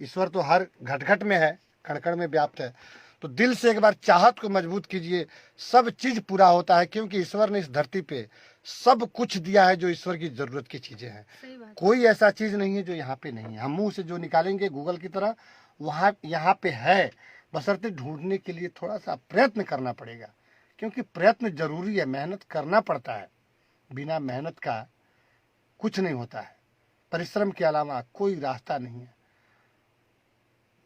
ईश्वर तो हर घट घट में है, कण कण में व्याप्त है। तो दिल से एक बार चाहत को मजबूत कीजिए, सब चीज पूरा होता है, क्योंकि ईश्वर ने इस धरती पे सब कुछ दिया है जो ईश्वर की जरूरत की चीजें हैं। कोई ऐसा चीज नहीं है जो यहाँ पे नहीं है। हम मुंह से जो निकालेंगे गूगल की तरह, वहाँ यहाँ पे है, बशर्ते ढूंढने के लिए थोड़ा सा प्रयत्न करना पड़ेगा, क्योंकि प्रयत्न जरूरी है, मेहनत करना पड़ता है। बिना मेहनत का कुछ नहीं होता है, परिश्रम के अलावा कोई रास्ता नहीं है।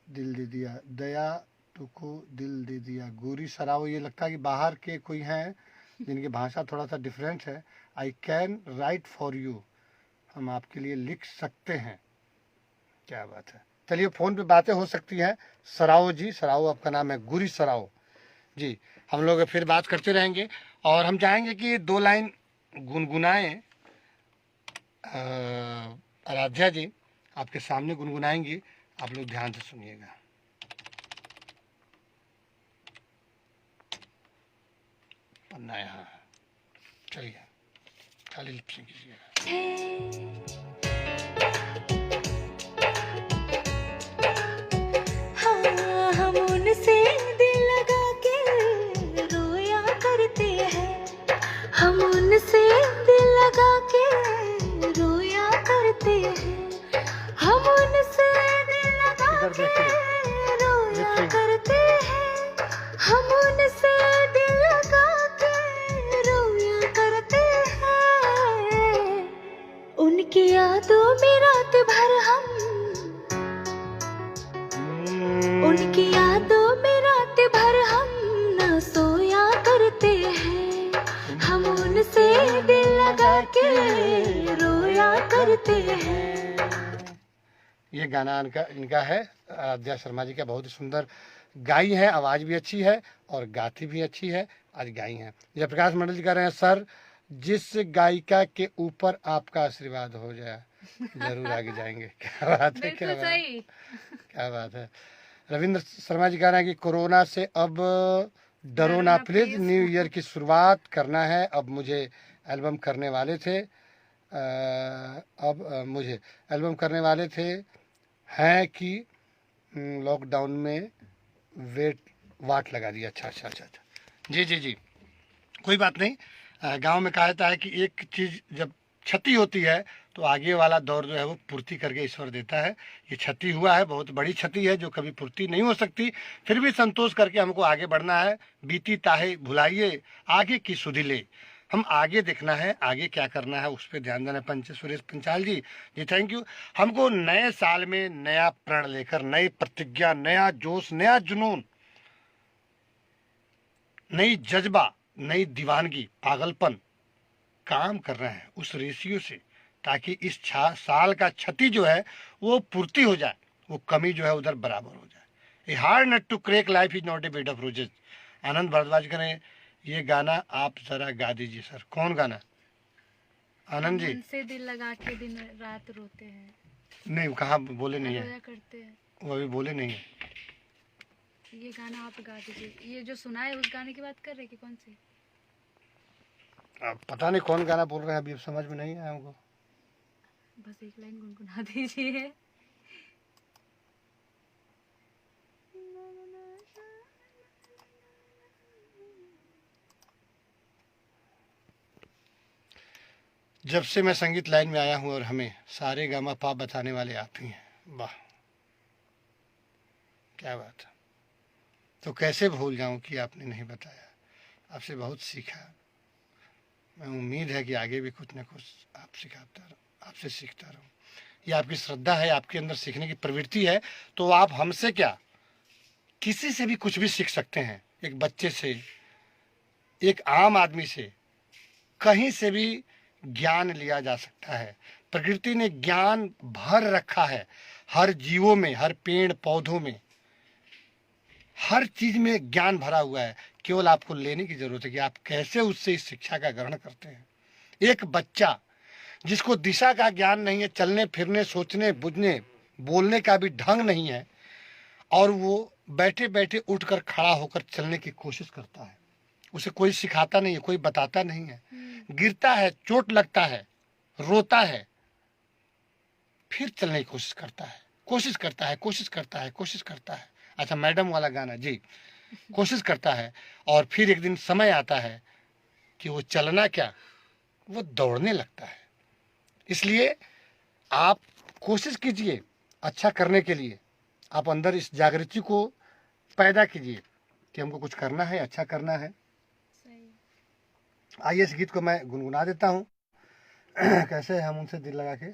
दिल दे दिया दया तुको, दिल दे दिया गोरी सराओ। ये लगता है कि बाहर के कोई हैं जिनकी भाषा थोड़ा सा डिफरेंट है। I can write for you, हम आपके लिए लिख सकते हैं। क्या बात है। चलिए फ़ोन पे बातें हो सकती हैं। सराओ जी, सराओ आपका नाम है, गुरी सराओ जी। हम लोग फिर बात करते रहेंगे और हम चाहेंगे कि 2 लाइन गुनगुनाएं। आराध्या जी आपके सामने गुनगुनाएंगी, आप लोग ध्यान से सुनिएगा। पन्ना यहाँ है, चलिए खाली लिपसिंग कीजिएगा। हाँ, हम उनसे दिल लगा के रोया करते हैं, हम उनसे दिल लगा के रोया करते हैं, हम उनसे दिल लगा के रोया करते हैं, हम उनसे दिल लगा के रोया करते हैं। उनकी यादों में रात भर हम, उनकी यादों में रात भर हम न सोया करते हैं, हम उनसे दिल लगा के रोया करते हैं। ये गाना इनका है, आराध्या शर्मा जी का। बहुत ही सुंदर गाई है, आवाज़ भी अच्छी है और गाती भी अच्छी है। आज गाई हैं। जयप्रकाश मंडल जी कह रहे हैं, सर जिस गायिका के ऊपर आपका आशीर्वाद हो जाए जरूर आगे जाएंगे। क्या बात है, क्या बात है, क्या बात है। रविंद्र शर्मा जी कह रहे हैं कि कोरोना से अब डरो ना प्लीज, न्यू ईयर की शुरुआत करना है। अब मुझे एल्बम करने वाले थे, मुझे एल्बम करने वाले थे हैं कि लॉकडाउन में वाट लगा दिया। अच्छा अच्छा अच्छा अच्छा, जी जी जी, कोई बात नहीं। गांव में कहा जाता है कि एक चीज़ जब क्षति होती है तो आगे वाला दौर जो है वो पूर्ति करके ईश्वर देता है। ये क्षति हुआ है, बहुत बड़ी क्षति है जो कभी पूर्ति नहीं हो सकती, फिर भी संतोष करके हमको आगे बढ़ना है। बीती ताहे भुलाइए, आगे की सुधि ले। हम आगे देखना है, आगे क्या करना है उस पर ध्यान देना है। सुरेश पंचाल जी जी थैंक यू। हमको नए साल में नया प्रण लेकर, नई प्रतिज्ञा, नया जोश, नया जुनून, नई जज्बा, नई दीवानगी, पागलपन काम कर रहे हैं उस रेशियो से, ताकि इस साल का क्षति जो है वो पूर्ति हो जाए, वो कमी जो है उधर बराबर हो जाए। A hard nut to crack, life is not a bed of roses. Anand Bhardwaj करें ये गाना आप जरा गा दीजिए सर। कौन गाना? आनंद जी उनसे दिल लगा के दिन रात रोते हैं। नहीं, कहाँ बोले नहीं है, करते हैं वो अभी बोले नहीं है। ये गाना आप गा दीजिए। ये जो सुना है उस गाने की बात कर रहे हैं कि कौन सी? अब पता नहीं कौन गाना बोल रहे हैं, अभी अब समझ में नहीं आया हमको। बस एक लाइन गुनगुना दीजिए। जब से मैं संगीत लाइन में आया हूँ और हमें सारे गामा पा बताने वाले आप ही हैं। वाह क्या बात है। तो कैसे भूल जाऊं कि आपने नहीं बताया, आपसे बहुत सीखा। मैं उम्मीद है कि आगे भी कुछ न कुछ आप सिखाता रहूं, आपसे सीखता रहूं। ये आपकी श्रद्धा है, आपके अंदर सीखने की प्रवृत्ति है, तो आप हमसे क्या, किसी से भी कुछ भी सीख सकते हैं। एक बच्चे से, एक आम आदमी से, कहीं से भी ज्ञान लिया जा सकता है। प्रकृति ने ज्ञान भर रखा है हर जीवों में, हर पेड़ पौधों में, हर चीज में ज्ञान भरा हुआ है। केवल आपको लेने की जरूरत है कि आप कैसे उससे इस शिक्षा का ग्रहण करते हैं। एक बच्चा जिसको दिशा का ज्ञान नहीं है, चलने फिरने, सोचने बुझने, बोलने का भी ढंग नहीं है, और वो बैठे बैठे उठकर खड़ा होकर चलने की कोशिश करता है, उसे कोई सिखाता नहीं है, कोई बताता नहीं है, गिरता है, चोट लगता है, रोता है, फिर चलने की कोशिश करता है। कोशिश करता है, कोशिश करता है, कोशिश करता है। अच्छा, मैडम वाला गाना जी, कोशिश करता है और फिर एक दिन समय आता है कि वो चलना क्या, वो दौड़ने लगता है। इसलिए आप कोशिश कीजिए अच्छा करने के लिए, आप अंदर इस जागृति को पैदा कीजिए कि हमको कुछ करना है, अच्छा करना है। आइए इस गीत को मैं गुनगुना देता हूँ। कैसे हम उनसे दिल लगा के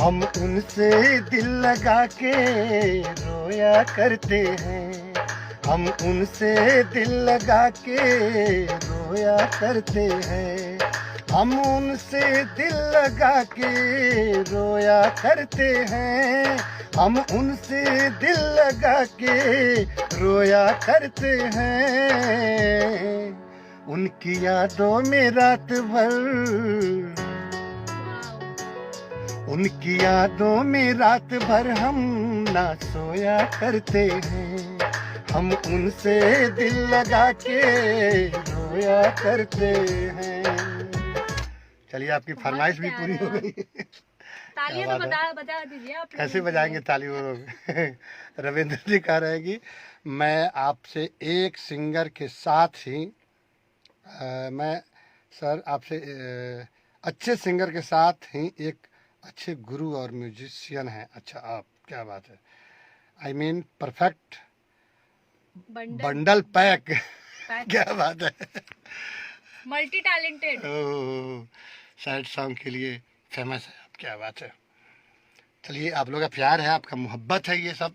हम उनसे दिल लगा के रोया करते हैं, हम उनसे दिल लगा के रोया करते हैं, हम उनसे दिल लगा के रोया करते हैं, हम उनसे दिल लगा के रोया करते हैं। उनकी यादों में रात भर, उनकी यादों में रात भर हम ना सोया करते हैं, हम उनसे दिल लगा के रोया करते हैं। चलिए, आपकी फरमाइश भी पूरी हो गई। तालियां तो बजा दीजिए आप। कैसे बजाएंगे ताली वो लोग? रविंद्र जी कह रहे हैं कि मैं आपसे एक सिंगर के साथ ही मैं सर आपसे अच्छे सिंगर के साथ ही एक अच्छे गुरु और म्यूजिशियन हैं। अच्छा, आप, क्या बात है, I mean perfect bundle pack. क्या बात है, मल्टी टैलेंटेड। सैड सॉन्ग के लिए फेमस है आप, क्या बात है। चलिए, आप लोगों का प्यार है, आपका मोहब्बत है, ये सब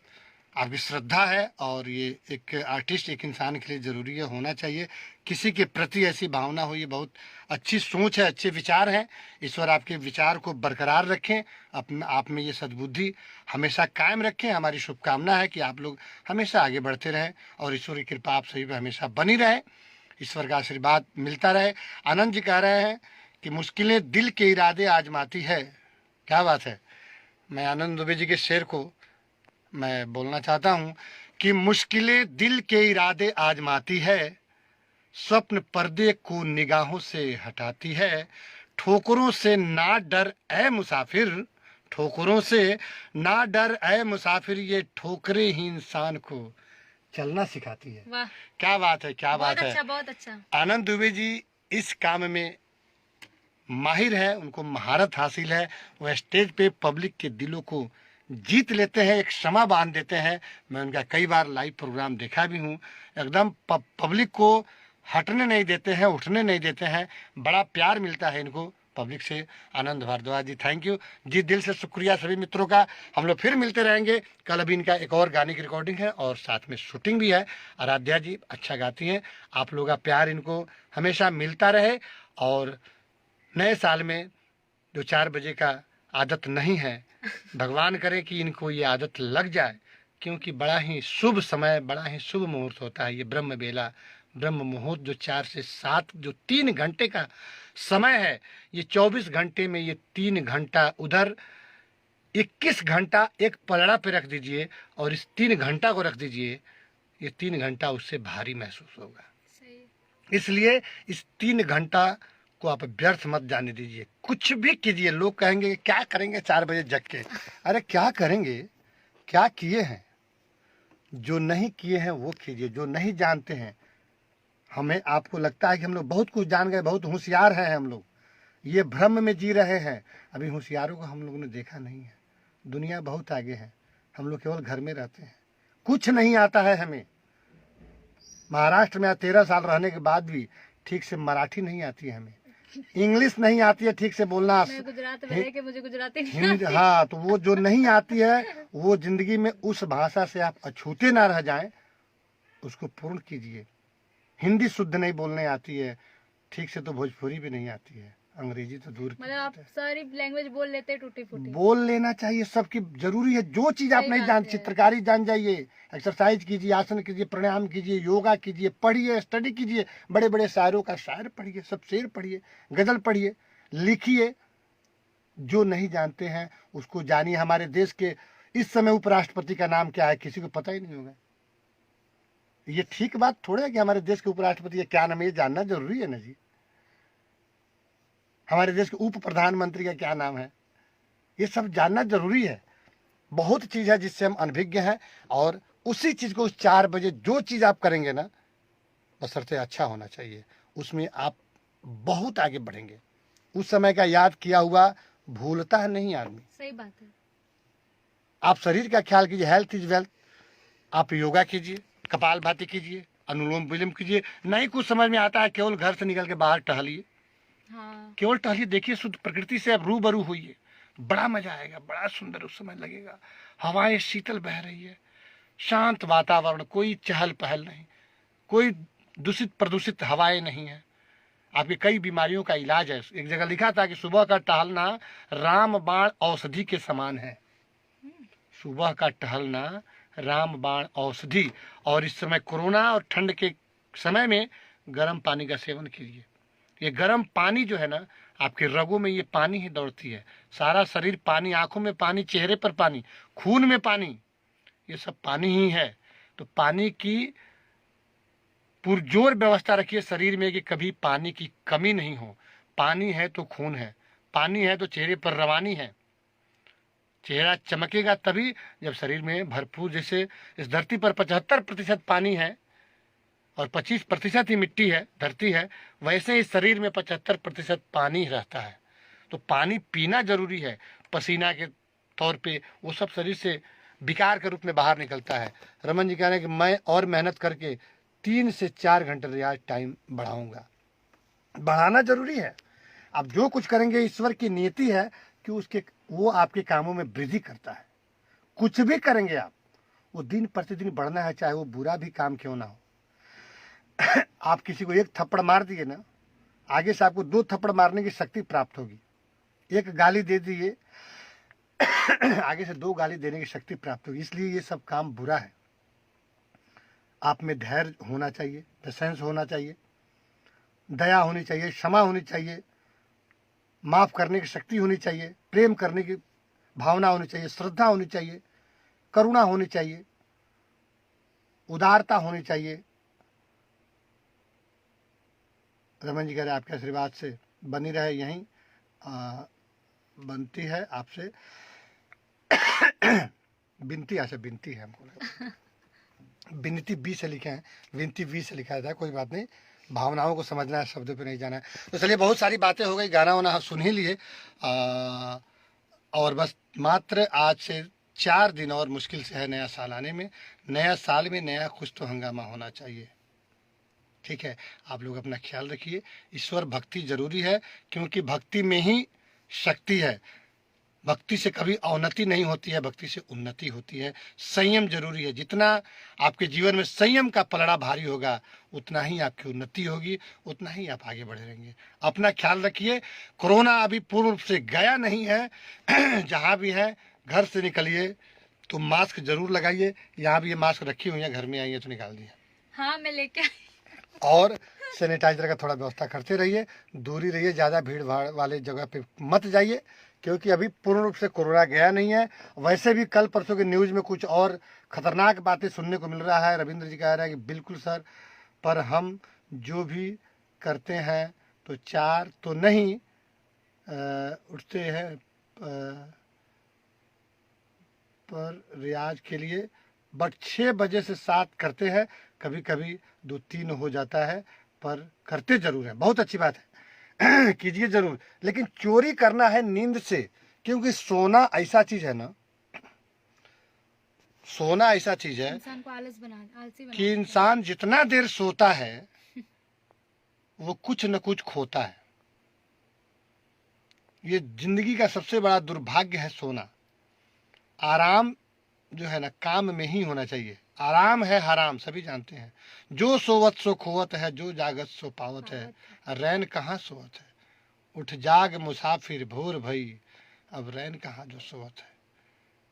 आपकी श्रद्धा है, और ये एक आर्टिस्ट, एक इंसान के लिए ज़रूरी है, होना चाहिए किसी के प्रति ऐसी भावना हो। ये बहुत अच्छी सोच है, अच्छे विचार हैं। ईश्वर आपके विचार को बरकरार रखें, आप में ये सद्बुद्धि हमेशा कायम रखें। हमारी शुभकामना है कि आप लोग हमेशा आगे बढ़ते रहें और ईश्वर की कृपा आप सभी पर हमेशा बनी रहे, ईश्वर का आशीर्वाद मिलता रहे। आनंद जी कह रहे हैं कि मुश्किलें दिल के इरादे आजमाती है। क्या बात है। मैं आनंद दुबे जी के शेर को मैं बोलना चाहता हूँ कि मुश्किलें दिल के इरादे आजमाती है, स्वप्न पर्दे को निगाहों से हटाती है, ठोकरों से ना डर ए मुसाफिर, ठोकरों से ना डर ए मुसाफिर, ये ठोकरें ही इंसान को चलना सिखाती है। वाह, क्या बात है, क्या बात है। अच्छा, बहुत अच्छा। आनंद दुबे जी इस काम में माहिर है, उनको महारत हासिल है। वह स्टेज पे पब्लिक के दिलों को जीत लेते हैं, एक क्षमा बांध देते हैं। मैं उनका कई बार लाइव प्रोग्राम देखा भी हूँ। एकदम पब्लिक को हटने नहीं देते हैं, उठने नहीं देते हैं। बड़ा प्यार मिलता है इनको पब्लिक से। आनंद भारद्वाज जी, थैंक यू जी, दिल से शुक्रिया सभी मित्रों का। हम लोग फिर मिलते रहेंगे कल। अभी इनका एक और गाने की रिकॉर्डिंग है और साथ में शूटिंग भी है। आराध्या जी अच्छा गाती हैं। आप लोगों का प्यार इनको हमेशा मिलता रहे, और नए साल में जो 4 बजे का आदत नहीं है, भगवान करे कि इनको ये आदत लग जाए, क्योंकि बड़ा ही शुभ समय, बड़ा ही शुभ मुहूर्त होता है ये ब्रह्म बेला, ब्रह्म मुहूर्त, जो 4 से 7 जो 3 घंटे का समय है। ये 24 घंटे में ये 3 घंटा उधर, 21 घंटा एक पलड़ा पे रख दीजिए और इस 3 घंटा को रख दीजिए, ये 3 घंटा उससे भारी महसूस होगा। इसलिए इस 3 घंटा को आप व्यर्थ मत जाने दीजिए, कुछ भी कीजिए। लोग कहेंगे क्या करेंगे 4 बजे जग के, अरे क्या करेंगे, क्या किए हैं, जो नहीं किए हैं वो कीजिए, जो नहीं जानते हैं। हमें आपको लगता है कि हम लोग बहुत कुछ जान गए, बहुत होशियार हैं हम लोग, ये भ्रम में जी रहे हैं। अभी होशियारों को हम लोगों ने देखा नहीं है। दुनिया बहुत आगे है, हम लोग केवल घर में रहते हैं, कुछ नहीं आता है हमें। महाराष्ट्र में 13 साल रहने के बाद भी ठीक से मराठी नहीं आती है हमें, इंग्लिश नहीं आती है ठीक से बोलना। मैं गुजरात में रह के मुझे गुजराती नहीं आती। हाँ, तो वो जो नहीं आती है, वो जिंदगी में उस भाषा से आप अछूते ना रह जाएं, उसको पूर्ण कीजिए। हिंदी शुद्ध नहीं बोलने आती है ठीक से, तो भोजपुरी भी नहीं आती है, अंग्रेजी तो दूर की मतलब आप बात है। सारी लैंग्वेज बोल लेते हैं टूटी फूटी। बोल लेना चाहिए, सबकी जरूरी है। जो चीज आप सही नहीं बात जान, है। चित्रकारी जान जाइए, एक्सरसाइज कीजिए, आसन कीजिए, प्राणायाम कीजिए, योगा कीजिए, पढ़िए, स्टडी कीजिए, बड़े बड़े शायरों का शायर पढ़िए, सब शेर पढ़िए, गजल पढ़िए, लिखिए, जो नहीं जानते हैं उसको जानिए। हमारे देश के इस समय उपराष्ट्रपति का नाम क्या है, किसी को पता ही नहीं होगा। ये ठीक बात थोड़ा है कि हमारे देश के उपराष्ट्रपति का क्या नाम है, ये जानना जरूरी है ना जी। हमारे देश के उप प्रधानमंत्री का क्या नाम है, ये सब जानना जरूरी है। बहुत चीज है जिससे हम अनभिज्ञ हैं, और उसी चीज को उस 4 बजे जो चीज आप करेंगे ना, बशर्ते अच्छा होना चाहिए, उसमें आप बहुत आगे बढ़ेंगे। उस समय का याद किया हुआ भूलता है नहीं आदमी। सही बात है। आप शरीर का ख्याल कीजिए, हेल्थ इज वेल्थ। आप योगा कीजिए, कपालभाति कीजिए, अनुलोम विलोम कीजिए। नहीं कुछ समझ में आता है, केवल घर से निकल के बाहर टहलिए, हाँ केवल टहलिए, देखिए शुद्ध प्रकृति से आप रूबरू होइए, बड़ा मजा आएगा, बड़ा सुंदर उस समय लगेगा। हवाएं शीतल बह रही है, शांत वातावरण, कोई चहल पहल नहीं, कोई दूषित प्रदूषित हवाएं नहीं है। आपकी कई बीमारियों का इलाज है। एक जगह लिखा था कि सुबह का टहलना रामबाण औषधि के समान है। सुबह का टहलना रामबाण औषधि। और इस समय कोरोना और ठंड के समय में गर्म पानी का सेवन कीजिए। ये गर्म पानी जो है ना, आपके रगों में ये पानी ही दौड़ती है, सारा शरीर पानी, आंखों में पानी, चेहरे पर पानी, खून में पानी, ये सब पानी ही है। तो पानी की पुरजोर व्यवस्था रखिए शरीर में कि कभी पानी की कमी नहीं हो। पानी है तो खून है, पानी है तो चेहरे पर रवानी है। चेहरा चमकेगा तभी जब शरीर में भरपूर, जैसे इस धरती पर 75% पानी है और 25% ही मिट्टी है, धरती है, वैसे ही शरीर में 75% पानी ही रहता है। तो पानी पीना जरूरी है। पसीना के तौर पे वो सब शरीर से विकार के रूप में बाहर निकलता है। रमन जी कह रहे हैं कि मैं और मेहनत करके 3 से 4 घंटे रियाज टाइम बढ़ाऊंगा। बढ़ाना जरूरी है। आप जो कुछ करेंगे, ईश्वर की नियति है कि उसके वो आपके कामों में वृद्धि करता है। कुछ भी करेंगे आप, वो दिन प्रतिदिन बढ़ना है, चाहे वो बुरा भी काम क्यों ना हो। आप किसी को 1 थप्पड़ मार दिए ना, आगे से आपको 2 थप्पड़ मारने की शक्ति प्राप्त होगी। 1 गाली दे दिए, आगे से 2 गाली देने की शक्ति प्राप्त होगी। इसलिए ये सब काम बुरा है। आप में धैर्य होना चाहिए, पेशेंस होना चाहिए, दया होनी चाहिए, क्षमा होनी चाहिए, माफ करने की शक्ति होनी चाहिए, प्रेम करने की भावना होनी चाहिए, श्रद्धा होनी चाहिए, करुणा होनी चाहिए, उदारता होनी चाहिए। रमन जी कह रहे आपके आशीर्वाद से बनी रहे, यहीं बनती है आपसे बिनती। अच्छा बिनती है, हमको लगा बिनती बी से लिखे हैं, विनती वी से लिखा था। कोई बात नहीं, भावनाओं को समझना है, शब्दों पे नहीं जाना है। तो चलिए, बहुत सारी बातें हो गई, गाना वाना सुन ही लिए, और बस मात्र आज से 4 दिन और मुश्किल से है नया साल आने में। नया साल में नया कुछ तो हंगामा होना चाहिए। ठीक है, आप लोग अपना ख्याल रखिए। ईश्वर भक्ति जरूरी है, क्योंकि भक्ति में ही शक्ति है। भक्ति से कभी अवनति नहीं होती है, भक्ति से उन्नति होती है। संयम जरूरी है। जितना आपके जीवन में संयम का पलड़ा भारी होगा, उतना ही आपकी उन्नति होगी, उतना ही आप आगे बढ़े रहेंगे। अपना ख्याल रखिए। कोरोना अभी पूर्ण रूप से गया नहीं है। जहाँ भी है, घर से निकलिए तो मास्क जरूर लगाइए। यहाँ भी ये मास्क रखी हुई है, घर में आई है तो निकाल दिया। हाँ मैं लेके आई। और सैनिटाइजर का थोड़ा व्यवस्था करते रहिए, दूरी रहिए, ज़्यादा भीड़ भाड़ वाले जगह पे मत जाइए, क्योंकि अभी पूर्ण रूप से कोरोना गया नहीं है। वैसे भी कल परसों के न्यूज़ में कुछ और खतरनाक बातें सुनने को मिल रहा है। रविंद्र जी कह रहे हैं कि बिल्कुल सर, पर हम जो भी करते हैं तो 4 तो नहीं उठते हैं पर रियाज के लिए, बट 6 बजे से 7 करते हैं, कभी कभी 2-3 हो जाता है, पर करते जरूर है। बहुत अच्छी बात है, कीजिए जरूर, लेकिन चोरी करना है नींद से, क्योंकि सोना ऐसा चीज है ना, सोना ऐसा चीज है इंसान को आलसी बना कि इंसान जितना देर सोता है वो कुछ न कुछ खोता है। ये जिंदगी का सबसे बड़ा दुर्भाग्य है सोना। आराम जो है ना, काम में ही होना चाहिए। आराम है हराम, सभी जानते हैं। जो सोवत सो खोवत है, जो जागत सो पावत है, रैन कहाँ सोवत है। उठ जाग मुसाफिर भोर भई, अब रैन कहाँ जो सोवत है।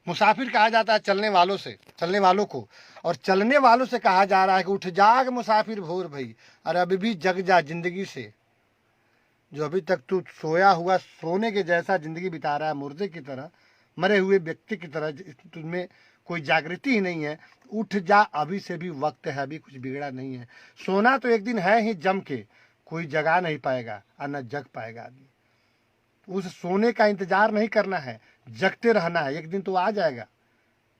मुसाफिर कहा जाता है चलने वालों से, चलने वालों को, और चलने वालों से कहा जा रहा है कि उठ जाग मुसाफिर भोर भई। अरे अभी भी जग जा जिंदगी से, जो अभी तक तू सोया हुआ सोने के जैसा जिंदगी बिता रहा है, मुर्दे की तरह, मरे हुए व्यक्ति की तरह, तुझमें कोई जागृति ही नहीं है, उठ जा, अभी से भी वक्त है, अभी कुछ बिगड़ा नहीं है। सोना तो एक दिन है ही जम के, कोई जगा नहीं पाएगा और न जग पाएगा आदमी। उस सोने का इंतजार नहीं करना है, जगते रहना है, एक दिन तो आ जाएगा।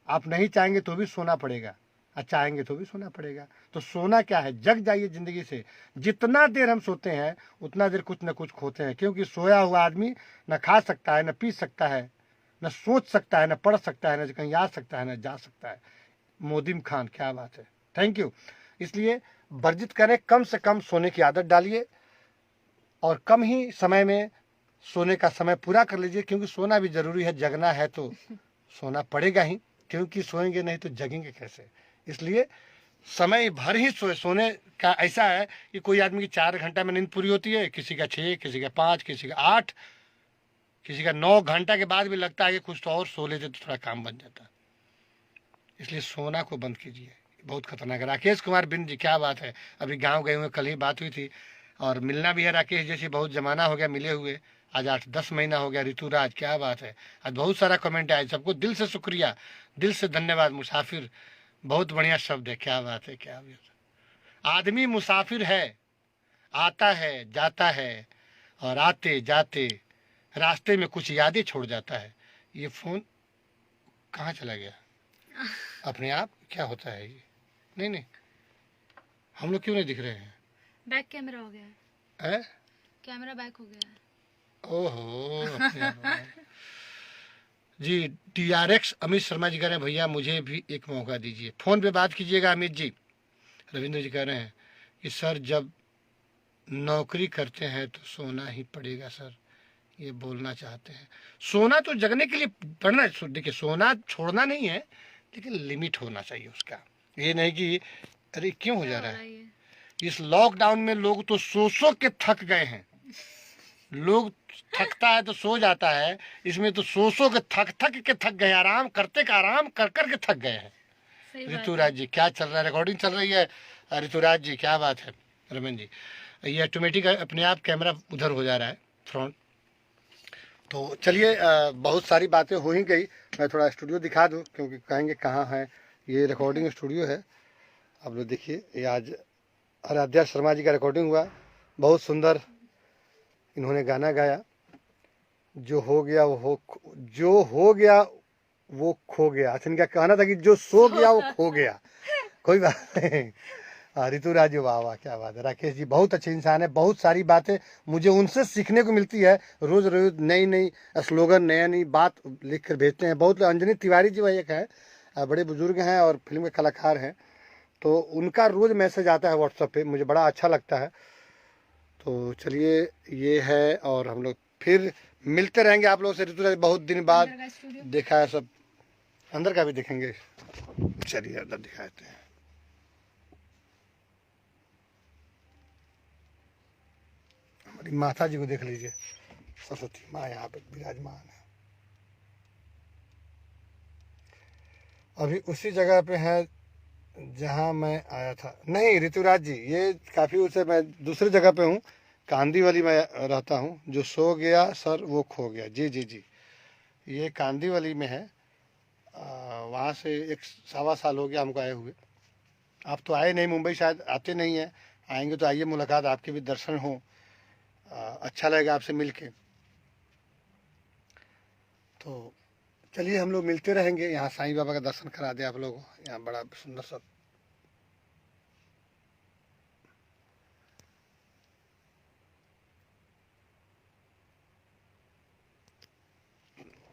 आप नहीं चाहेंगे तो भी सोना पड़ेगा, और चाहेंगे तो भी सोना पड़ेगा। तो सोना क्या है, जग जाइए जिंदगी से। जितना देर हम सोते हैं उतना देर कुछ न कुछ खोते हैं, क्योंकि सोया हुआ आदमी न खा सकता है, न पी सकता है, न सोच सकता है, न पढ़ सकता है, न कहीं आ सकता है, न जा सकता है। मोदिम खान, क्या बात है, थैंक यू। इसलिए वर्जित करें, कम से कम सोने की आदत डालिए और कम ही समय में सोने का समय पूरा कर लीजिए, क्योंकि सोना भी जरूरी है। जगना है तो सोना पड़ेगा ही, क्योंकि सोएंगे नहीं तो जगेंगे कैसे। इसलिए समय भर ही सोने का ऐसा है कि कोई आदमी की 4 घंटा में नींद पूरी होती है, किसी का 6, किसी का 5, किसी का 8, किसी का 9 घंटा के बाद भी लगता है कि कुछ तो और सो लेते तो थोड़ा काम बन जाता। इसलिए सोना को बंद कीजिए, बहुत खतरनाक है। राकेश कुमार बिंद जी, क्या बात है, अभी गांव गए हुए, कल ही बात हुई थी, और मिलना भी है राकेश जैसे, बहुत जमाना हो गया मिले हुए, आज 8-10 महीना हो गया। ऋतुराज, क्या बात है, आज बहुत सारा कमेंट आया, सबको दिल से शुक्रिया, दिल से धन्यवाद। मुसाफिर, बहुत बढ़िया शब्द है, क्या बात है, क्या बात है। आदमी मुसाफिर है, आता है जाता है, और आते जाते रास्ते में कुछ यादें छोड़ जाता है। ये फोन कहाँ चला गया अपने आप, क्या होता है ये? नहीं नहीं, हम लोग क्यों नहीं दिख रहे हैं? बैक कैमरा हो गया है, है? कैमरा बैक हो गया है। ओहो, अपने आप। जी, TRX अमित शर्मा जी कह रहे हैं, भैया मुझे भी एक मौका दीजिए, फोन पे बात कीजिएगा। अमित जी, रविंद्र जी कह रहे हैं कि सर जब नौकरी करते हैं तो सोना ही पड़ेगा सर, ये बोलना चाहते हैं। सोना तो जगने के लिए पड़ना, देखिए सोना छोड़ना नहीं है, लेकिन लिमिट होना चाहिए उसका। ये नहीं कि अरे क्यों हो जा रहा है। इस लॉकडाउन में लोग तो सो के थक गए हैं। लोग थकता है तो सो जाता है, इसमें तो सो के थक गए, आराम करते का आराम कर के थक गए हैं। ऋतुराज जी, क्या चल रहा है, रिकॉर्डिंग चल रही है? ऋतुराज जी, क्या बात है। रमन जी, ये ऑटोमेटिक अपने आप कैमरा उधर हो जा रहा है फ्रंट। तो चलिए, बहुत सारी बातें हो ही गई, मैं थोड़ा स्टूडियो दिखा दूं, क्योंकि कहेंगे कहाँ है। ये रिकॉर्डिंग स्टूडियो है, आप लोग देखिए। ये आज आराध्या शर्मा जी का रिकॉर्डिंग हुआ, बहुत सुंदर इन्होंने गाना गाया। जो हो गया वो खो गया। अच्छा, इनका कहना था कि जो सो गया वो खो गया। कोई बात नहीं। ऋतुराज, वाह वाह, क्या बात है। राकेश जी बहुत अच्छे इंसान है, बहुत सारी बातें मुझे उनसे सीखने को मिलती है। रोज रोज नई नई स्लोगन, नया नई बात लिख कर भेजते हैं। बहुत अंजनी तिवारी जी वह एक है, बड़े बुजुर्ग हैं और फिल्म के कलाकार हैं, तो उनका रोज मैसेज आता है व्हाट्सएप पे, मुझे बड़ा अच्छा लगता है। तो चलिए, ये है, और हम लोग फिर मिलते रहेंगे आप लोगों से। ऋतुराज, बहुत दिन बाद देखा है, सब अंदर का भी देखेंगे। चलिए अंदर दिखाते हैं। हमारी माता जी को देख लीजिए, सरस्वती माँ यहाँ पे विराजमान है। अभी उसी जगह पे है जहाँ मैं आया था। नहीं ऋतुराज जी, ये काफ़ी उसे, मैं दूसरी जगह पे हूँ, कांदीवली में रहता हूँ। जो सो गया सर वो खो गया। जी जी जी, ये कांदीवली में है। वहाँ से 1-1.25 साल हो गया हमको आए हुए। आप तो आए नहीं, मुंबई शायद आते नहीं हैं, आएंगे तो आइए, मुलाकात, आपके भी दर्शन हो, अच्छा लगेगा आपसे मिलके। तो चलिए, हम लोग मिलते रहेंगे। यहाँ साईं बाबा का दर्शन करा दे आप लोगों को, यहाँ बड़ा सुंदर सा।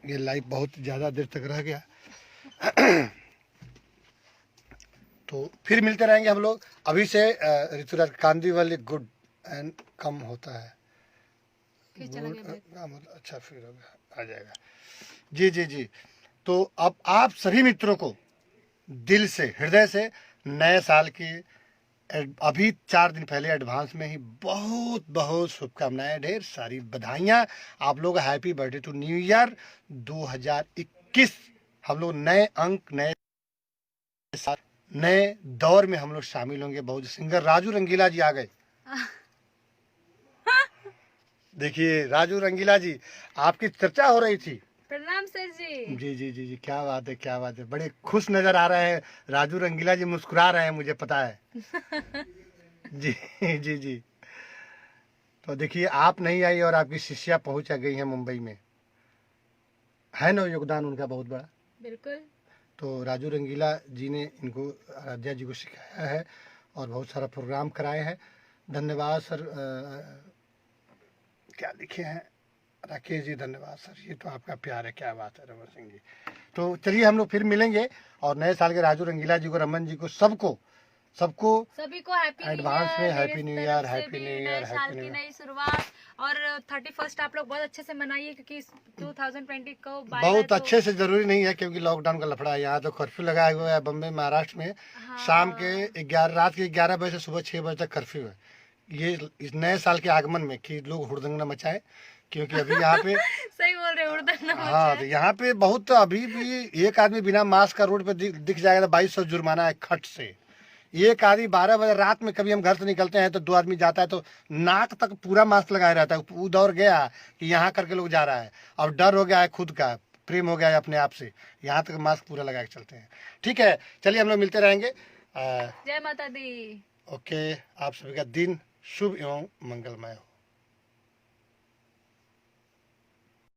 ये लाइव बहुत ज़्यादा देर तक रह गया। तो फिर मिलते रहेंगे हम लोग। अभी से ऋतुराज, कांदीवली गुड एंड कम होता है, मतलब अच्छा, फिर हो गया, आ जाएगा। जी जी जी। तो अब आप सभी मित्रों को दिल से, हृदय से नए साल की अभी 4 दिन पहले एडवांस में ही बहुत बहुत शुभकामनाएं, ढेर सारी बधाइयाँ आप लोग। Happy birthday to new year 2021। हम लोग नए अंक, नए साल, नए दौर में हम लोग शामिल होंगे। बहुत सिंगर राजू रंगीला जी आ गए। देखिए राजू रंगीला जी, आपकी चर्चा हो रही थी। प्रणाम सर जी। जी जी जी जी, क्या बात है, क्या बात है, बड़े खुश नजर आ रहे हैं राजू रंगीला जी, मुस्कुरा रहे हैं, मुझे पता है। जी जी जी। तो देखिए आप नहीं आई और आपकी शिष्या पहुंच गई है मुंबई में, है ना योगदान उनका बहुत बड़ा। बिल्कुल। तो राजू रंगीला जी ने इनको, आराध्या जी को सिखाया है और बहुत सारा प्रोग्राम कराए हैं। धन्यवाद सर। क्या लिखे हैं राकेश जी, धन्यवाद सर, ये तो आपका प्यार है, क्या बात है रमन सिंह जी। तो चलिए हम लोग फिर मिलेंगे और नए साल के राजू रंगीला जी को, रमन जी को, सबको सभी को हैप्पी एडवांस में happy new year, happy new year, साल हैप्पी की न्यू ईयर। नई शुरुआत। और 31 आप लोग बहुत अच्छे से मनाइए, क्योंकि 2020 को बहुत अच्छे से जरूरी नहीं है क्योंकि लॉकडाउन का लफड़ा है। यहाँ तो कर्फ्यू लगाया हुआ है बम्बे महाराष्ट्र में। शाम के 11, रात के 11 बजे से सुबह 6 बजे तक कर्फ्यू है। ये इस नए साल के आगमन में कि लोग हुड़दंग न मचाए, क्योंकि अभी यहाँ पे सही बोल रहे हो। हाँ, तो यहाँ पे बहुत अभी भी एक आदमी बिना मास्क का रोड पे दिख जाएगा तो 2200 जुर्माना है खट से। एक आदमी 12 बजे रात में, कभी हम घर से निकलते हैं तो 2 आदमी जाता है तो नाक तक पूरा मास्क लगाए रहता है। वो दौड़ गया कि यहाँ करके लोग जा रहा है, और डर हो गया है खुद का, प्रेम हो गया है अपने आप से, यहाँ तक मास्क पूरा लगा के चलते हैं। ठीक है, चलिए हम लोग मिलते रहेंगे। जय माता दी। ओके, आप सभी का दिन शुभ एवं मंगलमय हो।